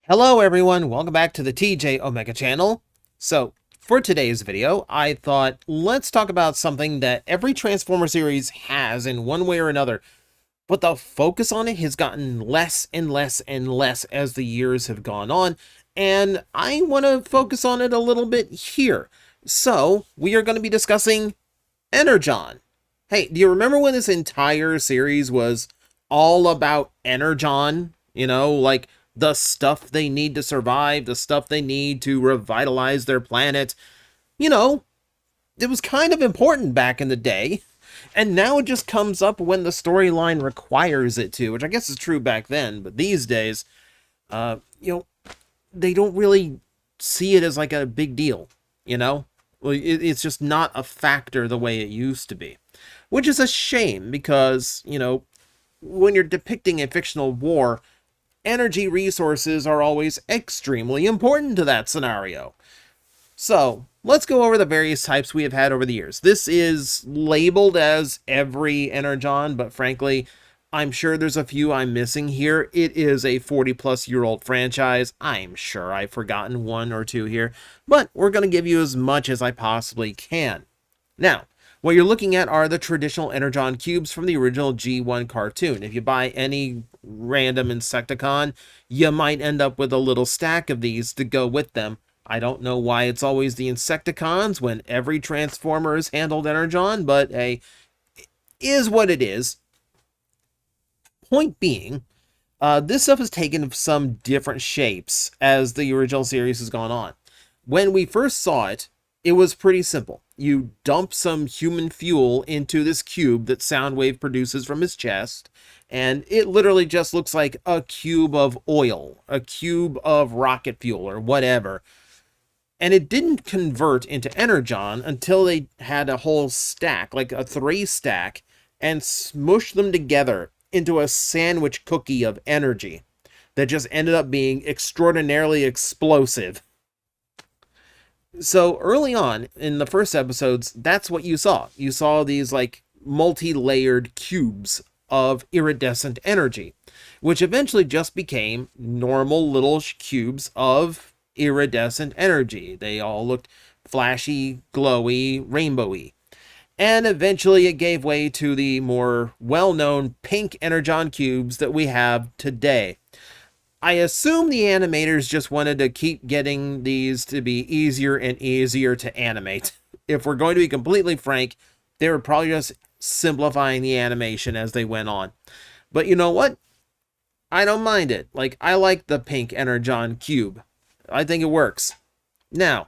Hello everyone, welcome back to the TJOmega channel. So, for today's video, I thought let's talk about something that every Transformer series has in one way or another, but the focus on it has gotten less and less and less as the years have gone on, and I want to focus on it a little bit here. So, we are going to be discussing Energon. Hey, do you remember when this entire series was all about Energon? You know, like the stuff they need to survive, the stuff they need to revitalize their planet. You know, it was kind of important back in the day. And now it just comes up when the storyline requires it to, which I guess is true back then, but these days, you know, they don't really see it as like a big deal, you know? Well, it's just not a factor the way it used to be. Which is a shame because, you know, when you're depicting a fictional war, energy resources are always extremely important to that scenario. So, let's go over the various types we have had over the years. This is labeled as every Energon, but frankly, I'm sure there's a few I'm missing here. It is a 40-plus-year-old franchise. I'm sure I've forgotten one or two here, but we're going to give you as much as I possibly can. Now, what you're looking at are the traditional Energon cubes from the original G1 cartoon. If you buy any random Insecticon, you might end up with a little stack of these to go with them. I don't know why it's always the Insecticons when every Transformer is handled Energon, but hey, it is what it is. Point being, this stuff has taken some different shapes as the original series has gone on. When we first saw it, it was pretty simple. You dump some human fuel into this cube that Soundwave produces from his chest, and it literally just looks like a cube of oil, a cube of rocket fuel, or whatever. And it didn't convert into Energon until they had a whole stack, like a 3-stack, and smushed them together into a sandwich cookie of energy that just ended up being extraordinarily explosive. So early on in the first episodes, that's what you saw. You saw these like multi-layered cubes of iridescent energy, which eventually just became normal little cubes of iridescent energy. They all looked flashy, glowy, rainbowy. And eventually it gave way to the more well-known pink Energon cubes that we have today. I assume the animators just wanted to keep getting these to be easier and easier to animate. If we're going to be completely frank, they were probably just simplifying the animation as they went on. But you know what? I don't mind it. Like, I like the pink Energon cube. I think it works. Now,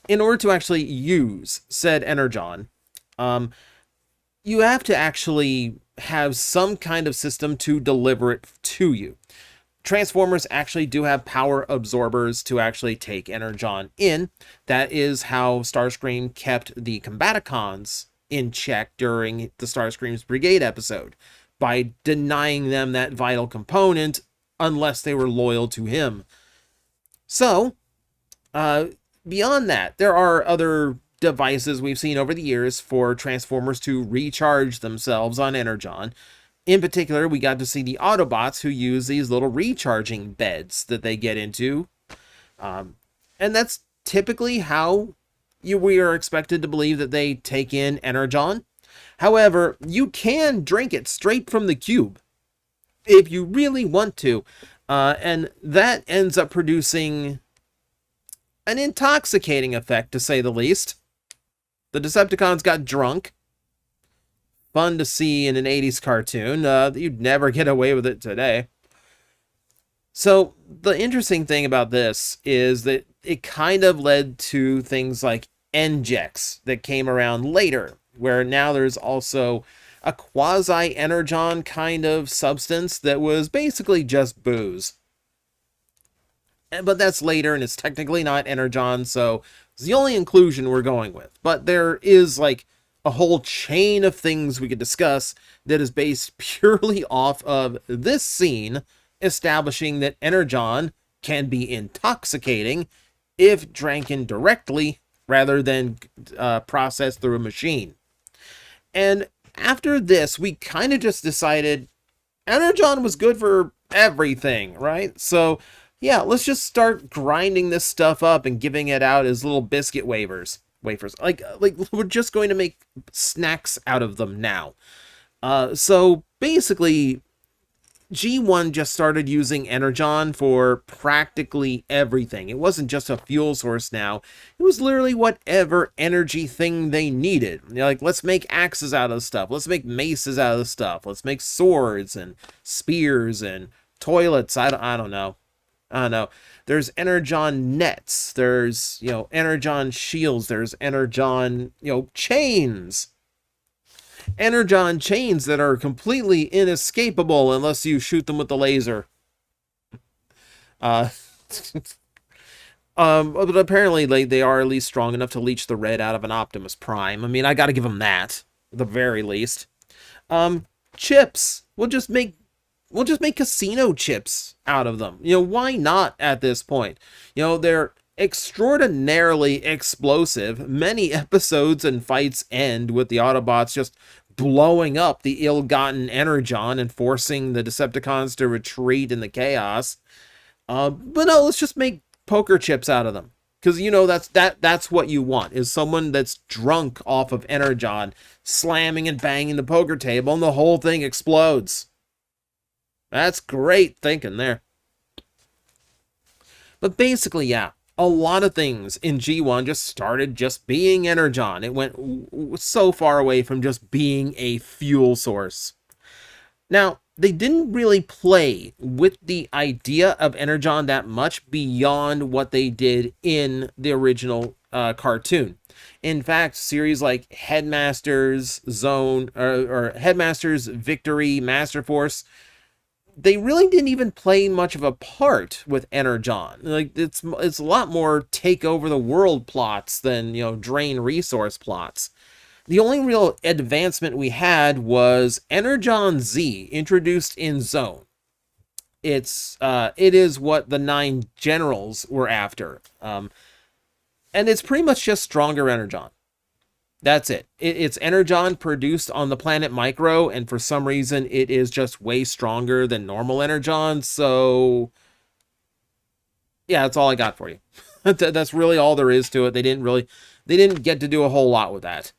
in order to actually use said Energon, you have to actually have some kind of system to deliver it to you. Transformers actually do have power absorbers to actually take Energon in. That is how Starscream kept the Combaticons in check during the Starscream's Brigade episode, by denying them that vital component unless they were loyal to him. So, beyond that, there are other devices we've seen over the years for Transformers to recharge themselves on Energon. In particular, we got to see the Autobots who use these little recharging beds that they get into. And that's typically how we are expected to believe that they take in Energon. However, you can drink it straight from the cube if you really want to. And that ends up producing an intoxicating effect, to say the least. The Decepticons got drunk. Fun to see in an 80s cartoon. You'd never get away with it today. So, the interesting thing about this is that it kind of led to things like Enjex that came around later, where now there's also a quasi-Energon kind of substance that was basically just booze. But that's later, and it's technically not Energon, so it's the only inclusion we're going with. But there is, like, a whole chain of things we could discuss that is based purely off of this scene, establishing that Energon can be intoxicating if drank in directly rather than processed through a machine. And after this, we kind of just decided Energon was good for everything, right? So, yeah, let's just start grinding this stuff up and giving it out as little biscuit wafers. Like we're just going to make snacks out of them now. So basically, G1 just started using Energon for practically everything. It wasn't just a fuel source now. It was literally whatever energy thing they needed. Like, let's make axes out of stuff. Let's make maces out of stuff. Let's make swords and spears and toilets. I don't know. I don't know. There's Energon nets. There's, Energon shields. There's Energon, chains. Energon chains that are completely inescapable unless you shoot them with the laser. But apparently they are at least strong enough to leech the red out of an Optimus Prime. I mean, I gotta give them that, at the very least. Chips. We'll just make casino chips out of them. Why not at this point? They're extraordinarily explosive. Many episodes and fights end with the Autobots just blowing up the ill-gotten Energon and forcing the Decepticons to retreat in the chaos. But no, let's just make poker chips out of them. Because, that's what you want, is someone that's drunk off of Energon slamming and banging the poker table and the whole thing explodes. That's great thinking there. But basically, yeah, a lot of things in G1 just started just being Energon. It went so far away from just being a fuel source. Now, they didn't really play with the idea of Energon that much beyond what they did in the original cartoon. In fact, series like Headmasters Zone or Headmasters Victory, Master Force, they really didn't even play much of a part with Energon. Like, it's a lot more take over the world plots than, drain resource plots. The only real advancement we had was Energon Z, introduced in Zone. It is what the 9 generals were after. And it's pretty much just stronger Energon. That's it. It's Energon produced on the planet Micro, and for some reason it is just way stronger than normal Energon, so yeah, that's all I got for you. That's really all there is to it. They didn't get to do a whole lot with that.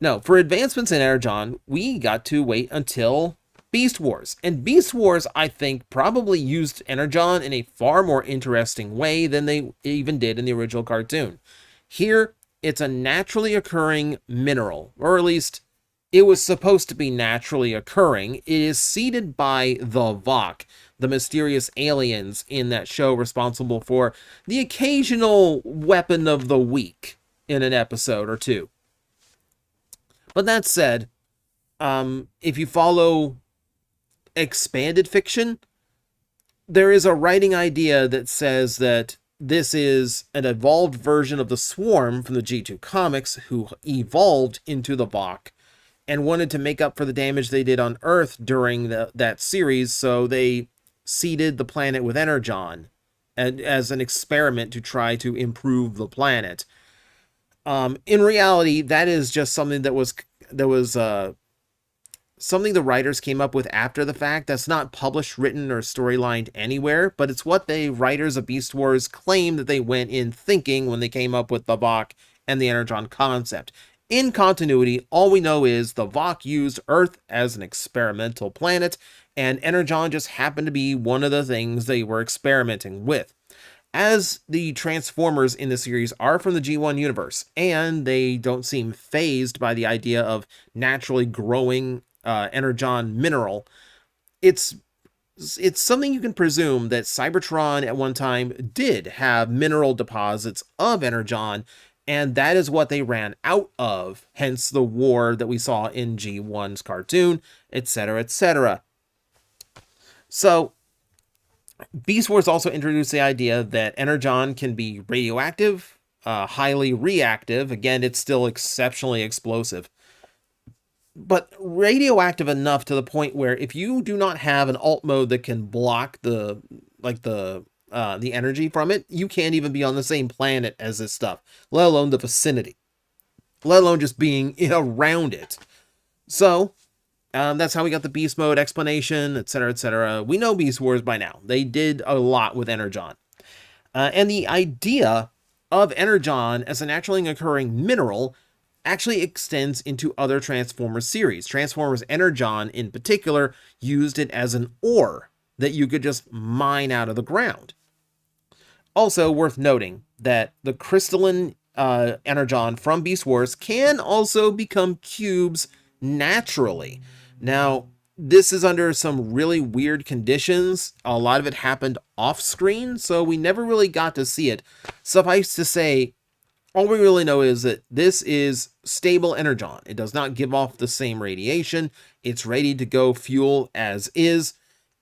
No, for advancements in Energon, we got to wait until Beast Wars. And Beast Wars, I think, probably used Energon in a far more interesting way than they even did in the original cartoon. Here, it's a naturally occurring mineral, or at least it was supposed to be naturally occurring. It is seeded by the Vok, the mysterious aliens in that show responsible for the occasional weapon of the week in an episode or two. But that said, if you follow expanded fiction, there is a writing idea that says that this is an evolved version of the Swarm from the G2 comics, who evolved into the Vok and wanted to make up for the damage they did on Earth during that series, so they seeded the planet with Energon as an experiment to try to improve the planet. In reality, that is just something that was something the writers came up with after the fact. That's not published, written, or storylined anywhere, but it's what the writers of Beast Wars claim that they went in thinking when they came up with the Vok and the Energon concept. In continuity, all we know is the Vok used Earth as an experimental planet, and Energon just happened to be one of the things they were experimenting with. As the Transformers in the series are from the G1 universe, and they don't seem fazed by the idea of naturally growing Energon mineral, it's something you can presume that Cybertron at one time did have mineral deposits of Energon, and that is what they ran out of, hence the war that we saw in G1's cartoon, etc., etc. So, Beast Wars also introduced the idea that Energon can be radioactive, highly reactive. Again, it's still exceptionally explosive, but radioactive enough to the point where if you do not have an alt mode that can block the energy from it, you can't even be on the same planet as this stuff, let alone the vicinity, let alone just being around it. So That's how we got the Beast Mode explanation, etc., etc. We know Beast Wars by now. They did a lot with Energon. And the idea of Energon as a naturally occurring mineral actually extends into other Transformers series. Transformers Energon, in particular, used it as an ore that you could just mine out of the ground. Also worth noting that the crystalline Energon from Beast Wars can also become cubes naturally. Now, this is under some really weird conditions. A lot of it happened off screen, so we never really got to see it. Suffice to say, all we really know is that this is stable Energon. It does not give off the same radiation. It's ready to go fuel as is.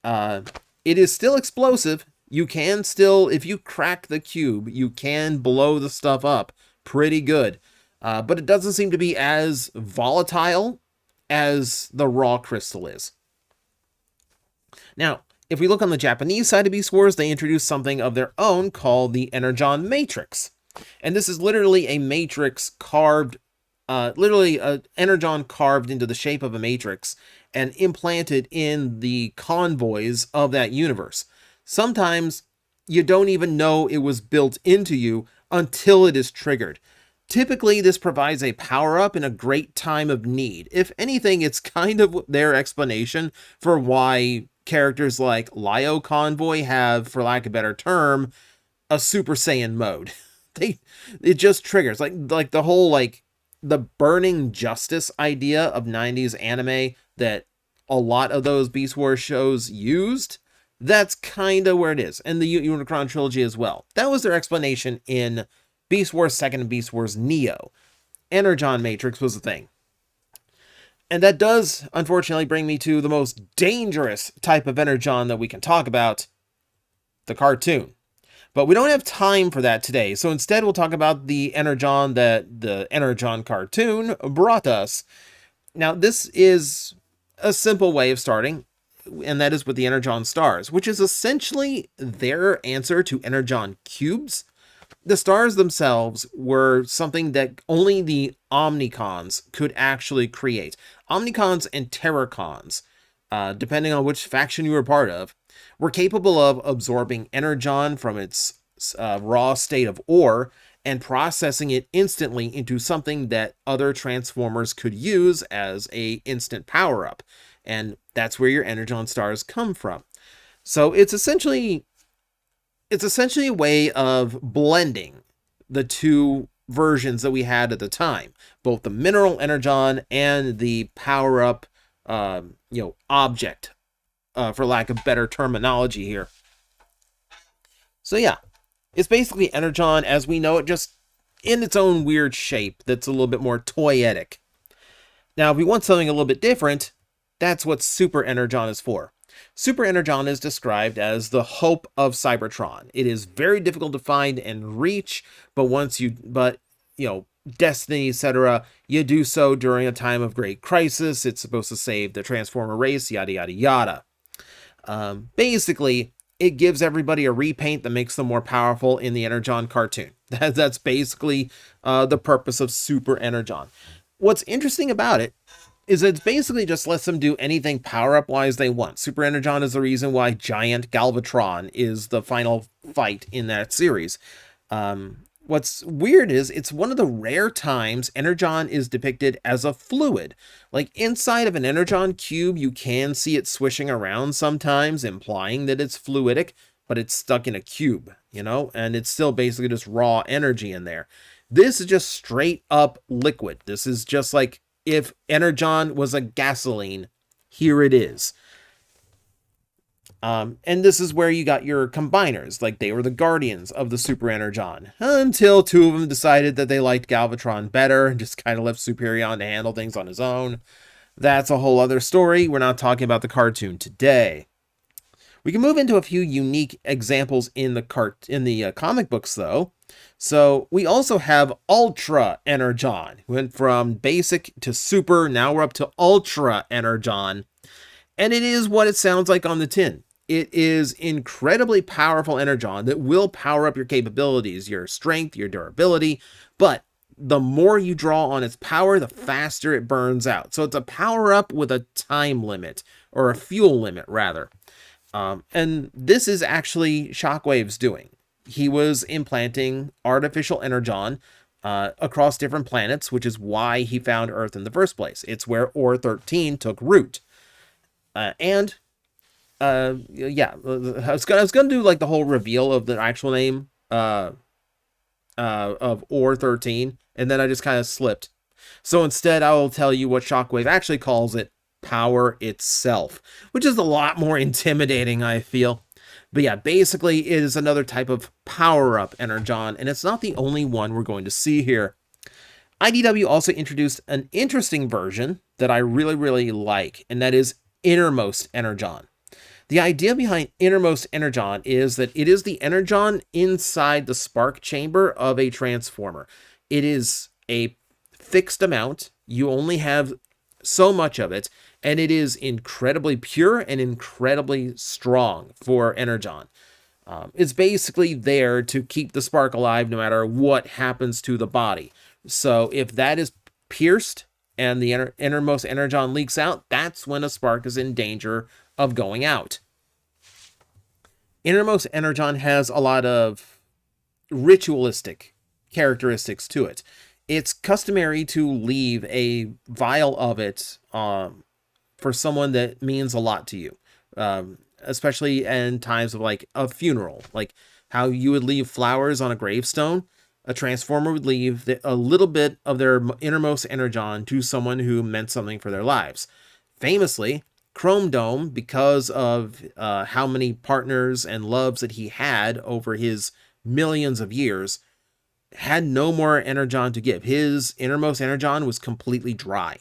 It is still explosive. You can still, if you crack the cube, you can blow the stuff up pretty good. But it doesn't seem to be as volatile as the raw crystal is. Now, if we look on the Japanese side of Beast Wars, they introduced something of their own called the Energon Matrix. And this is literally a matrix carved, literally an Energon carved into the shape of a matrix and implanted in the convoys of that universe. Sometimes you don't even know it was built into you until it is triggered. Typically, this provides a power-up in a great time of need. If anything, it's kind of their explanation for why characters like Lio Convoy have, for lack of a better term, a Super Saiyan mode. It just triggers. Like the whole, the burning justice idea of 90s anime that a lot of those Beast Wars shows used, that's kind of where it is. And the Unicron trilogy as well. That was their explanation in Beast Wars 2nd and Beast Wars Neo. Energon Matrix was the thing. And that does, unfortunately, bring me to the most dangerous type of Energon that we can talk about, the cartoon. But we don't have time for that today, so instead we'll talk about the Energon that the Energon cartoon brought us. Now, this is a simple way of starting, and that is with the Energon stars, which is essentially their answer to Energon cubes. The stars themselves were something that only the Omnicons could actually create. Omnicons and Terracons, depending on which faction you were part of, were capable of absorbing Energon from its raw state of ore and processing it instantly into something that other Transformers could use as a instant power-up. And that's where your Energon stars come from. So it's essentially a way of blending the two versions that we had at the time, both the mineral Energon and the power-up, object, for lack of better terminology here. So yeah, it's basically Energon as we know it, just in its own weird shape that's a little bit more toyetic. Now, if we want something a little bit different, that's what Super Energon is for. Super Energon is described as the hope of Cybertron. It is very difficult to find and reach, but Destiny, etc., you do so during a time of great crisis. It's supposed to save the Transformer race, yada, yada, yada. Basically, it gives everybody a repaint that makes them more powerful in the Energon cartoon. That's basically the purpose of Super Energon. What's interesting about it is it basically just lets them do anything power-up wise they want. Super Energon is the reason why Giant Galvatron is the final fight in that series. What's weird is it's one of the rare times Energon is depicted as a fluid. Like inside of an Energon cube, you can see it swishing around sometimes, implying that it's fluidic, but it's stuck in a cube, and it's still basically just raw energy in there. This is just straight up liquid. This is just like if Energon was a gasoline, here it is. And this is where you got your combiners, like they were the guardians of the Super Energon, until two of them decided that they liked Galvatron better and just kind of left Superion to handle things on his own. That's a whole other story. We're not talking about the cartoon today. We can move into a few unique examples in the comic books, though. So we also have Ultra Energon. Went from basic to super, now we're up to Ultra Energon. And it is what it sounds like on the tin. It is incredibly powerful Energon that will power up your capabilities, your strength, your durability, but the more you draw on its power, the faster it burns out. So it's a power up with a time limit, or a fuel limit rather. And this is actually Shockwave's doing. He was implanting artificial Energon across different planets, which is why he found Earth in the first place. It's where Ore 13 took root. Yeah, I was gonna do like the whole reveal of the actual name of Ore 13, and then I just kind of slipped. So instead, I will tell you what Shockwave actually calls it: power itself, which is a lot more intimidating, I feel. But yeah, basically it is another type of power-up Energon, and it's not the only one we're going to see here. IDW also introduced an interesting version that I really, really like, and that is Innermost Energon. The idea behind Innermost Energon is that it is the Energon inside the spark chamber of a transformer. It is a fixed amount. You only have so much of it, and it is incredibly pure and incredibly strong for Energon. It's basically there to keep the spark alive no matter what happens to the body. So if that is pierced and the innermost Energon leaks out, that's when a spark is in danger of going out. Innermost Energon has a lot of ritualistic characteristics to it. It's customary to leave a vial of it for someone that means a lot to you, especially in times of like a funeral, like how you would leave flowers on a gravestone. A transformer would leave a little bit of their innermost Energon to someone who meant something for their lives. Famously, Chrome Dome, because of how many partners and loves that he had over his millions of years, had no more Energon to give. His innermost Energon was completely dry.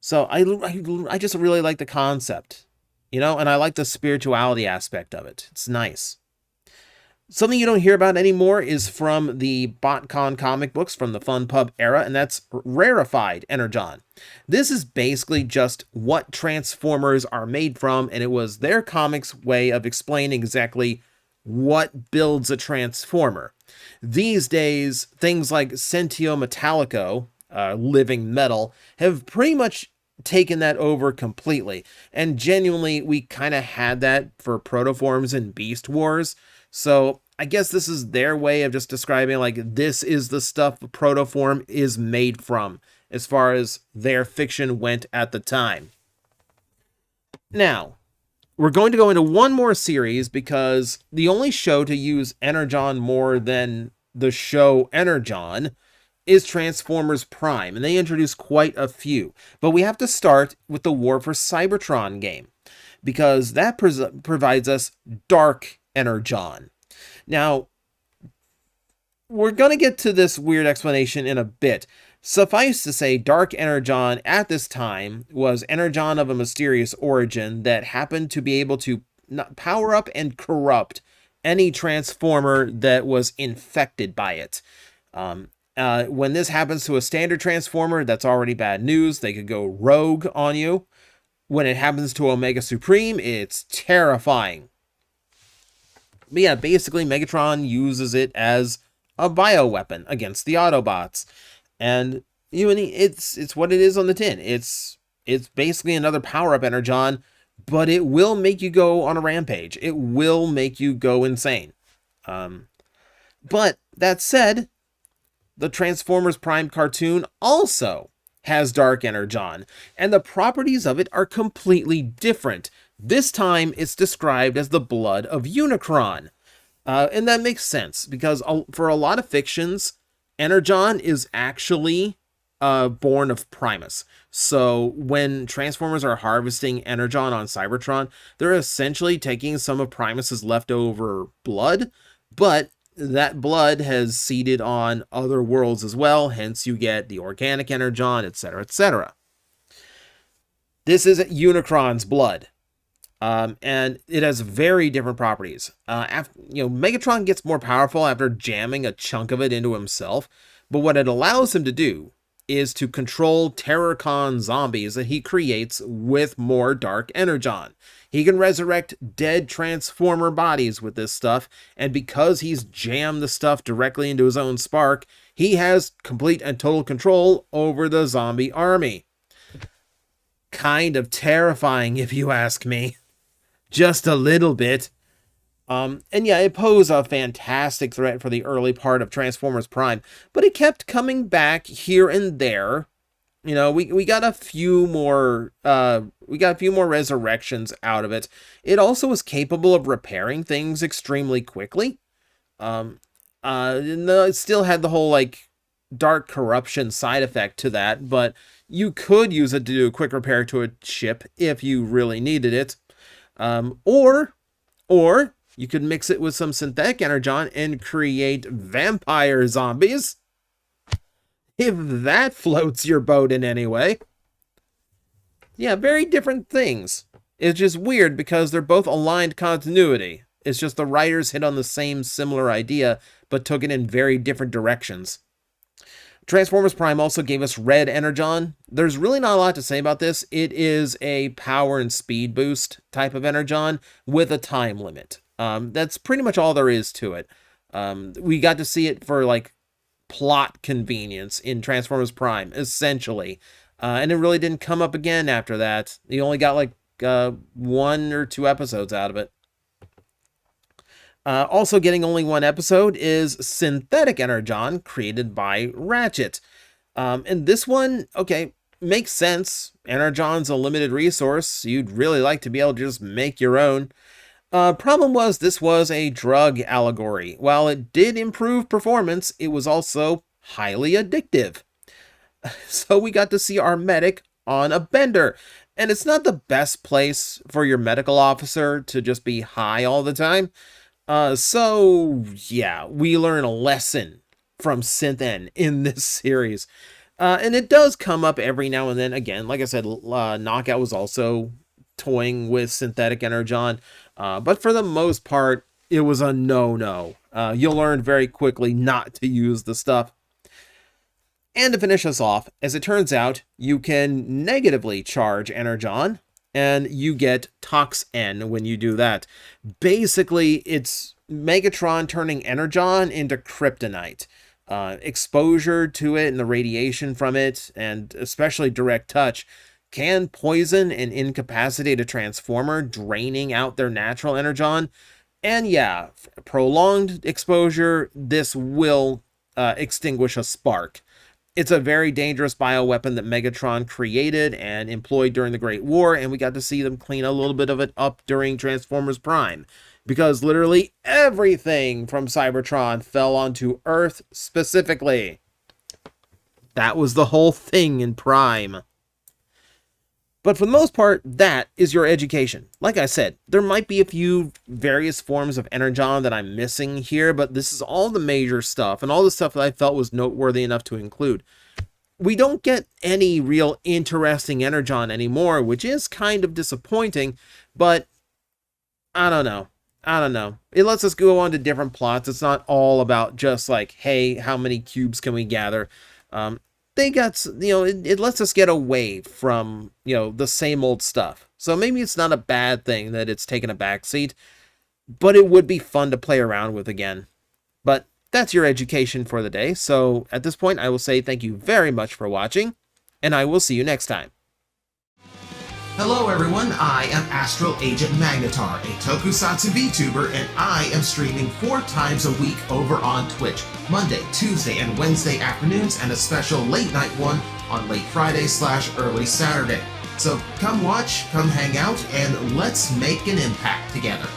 So I just really like the concept, and I like the spirituality aspect of it. It's nice. Something you don't hear about anymore is from the BotCon comic books from the Fun Pub era, and that's rarefied Energon. This is basically just what Transformers are made from, and it was their comics' way of explaining exactly what builds a Transformer. These days, things like Sentio Metallico, living metal, have pretty much taken that over completely, and genuinely, we kind of had that for Protoforms and Beast Wars. So I guess this is their way of just describing, like, this is the stuff Protoform is made from, as far as their fiction went at the time. Now, we're going to go into one more series, because the only show to use Energon more than the show Energon is Transformers Prime, and they introduce quite a few. But we have to start with the War for Cybertron game, because that provides us Dark Energon. Now, we're going to get to this weird explanation in a bit. Suffice to say, Dark Energon at this time was Energon of a mysterious origin that happened to be able to power up and corrupt any transformer that was infected by it. When this happens to a standard transformer, that's already bad news. They could go rogue on you. When it happens to Omega Supreme, it's terrifying. But yeah, basically Megatron uses it as a bioweapon against the Autobots. And it's what it is on the tin. It's basically another power-up Energon, but it will make you go on a rampage. It will make you go insane. But that said, the Transformers Prime cartoon also has Dark Energon, and the properties of it are completely different. This time, it's described as the blood of Unicron. And that makes sense, because for a lot of fictions, Energon is actually born of Primus. So when Transformers are harvesting Energon on Cybertron, they're essentially taking some of Primus's leftover blood, but that blood has seeded on other worlds as well, hence you get the organic Energon, etc., etc. This is Unicron's blood. And it has very different properties. Megatron gets more powerful after jamming a chunk of it into himself, but what it allows him to do is to control Terrorcon zombies that he creates with more Dark Energon. He can resurrect dead Transformer bodies with this stuff, and because he's jammed the stuff directly into his own spark, He has complete and total control over the zombie army. Kind of terrifying, if you ask me. Just a little bit. And yeah, it posed a fantastic threat for the early part of Transformers Prime, but it kept coming back here and there. You know, we got a few more resurrections out of it. It also was capable of repairing things extremely quickly. It still had the whole like dark corruption side effect to that, but you could use it to do a quick repair to a ship if you really needed it. Or you could mix it with some synthetic energon and create vampire zombies. If that floats your boat in any way. Yeah, very different things. It's just weird because they're both aligned continuity. It's just the writers hit on the same similar idea, but took it in very different directions. Transformers Prime also gave us Red Energon. There's really not a lot to say about this. It is a power and speed boost type of Energon with a time limit. That's pretty much all there is to it. We got to see it for like plot convenience in Transformers Prime, essentially. And it really didn't come up again after that. You only got like 1 or 2 episodes out of it. Also getting only 1 episode is Synthetic Energon, created by Ratchet. And this one, okay, makes sense. Energon's a limited resource. You'd really like to be able to just make your own. Problem was, this was a drug allegory. While it did improve performance, it was also highly addictive. So we got to see our medic on a bender. And it's not the best place for your medical officer to just be high all the time. So yeah, we learn a lesson from Synth-En in this series. And it does come up every now and then. Again, like I said, Knockout was also toying with synthetic energon. But for the most part, it was a no-no. You'll learn very quickly not to use the stuff. And to finish us off, as it turns out, you can negatively charge Energon, and you get Tox-En when you do that. Basically, it's Megatron turning Energon into kryptonite. Exposure to it and the radiation from it, and especially direct touch, can poison and incapacitate a Transformer, draining out their natural Energon. And yeah, prolonged exposure, this will extinguish a spark. It's a very dangerous bioweapon that Megatron created and employed during the Great War, and we got to see them clean a little bit of it up during Transformers Prime. Because literally everything from Cybertron fell onto Earth specifically. That was the whole thing in Prime. But for the most part, that is your education. Like I said, there might be a few various forms of Energon that I'm missing here, but this is all the major stuff and all the stuff that I felt was noteworthy enough to include. We don't get any real interesting Energon anymore, which is kind of disappointing, but I don't know. It lets us go on to different plots. It's not all about just like, hey, how many cubes can we gather? They got, it lets us get away from, the same old stuff. So maybe it's not a bad thing that it's taken a backseat, but it would be fun to play around with again. But that's your education for the day. So at this point, I will say thank you very much for watching, and I will see you next time. Hello everyone, I am Astral Agent Magnetar, a Tokusatsu VTuber, and I am streaming 4 times a week over on Twitch, Monday, Tuesday, and Wednesday afternoons, and a special late night one on late Friday/early Saturday. So come watch, come hang out, and let's make an impact together.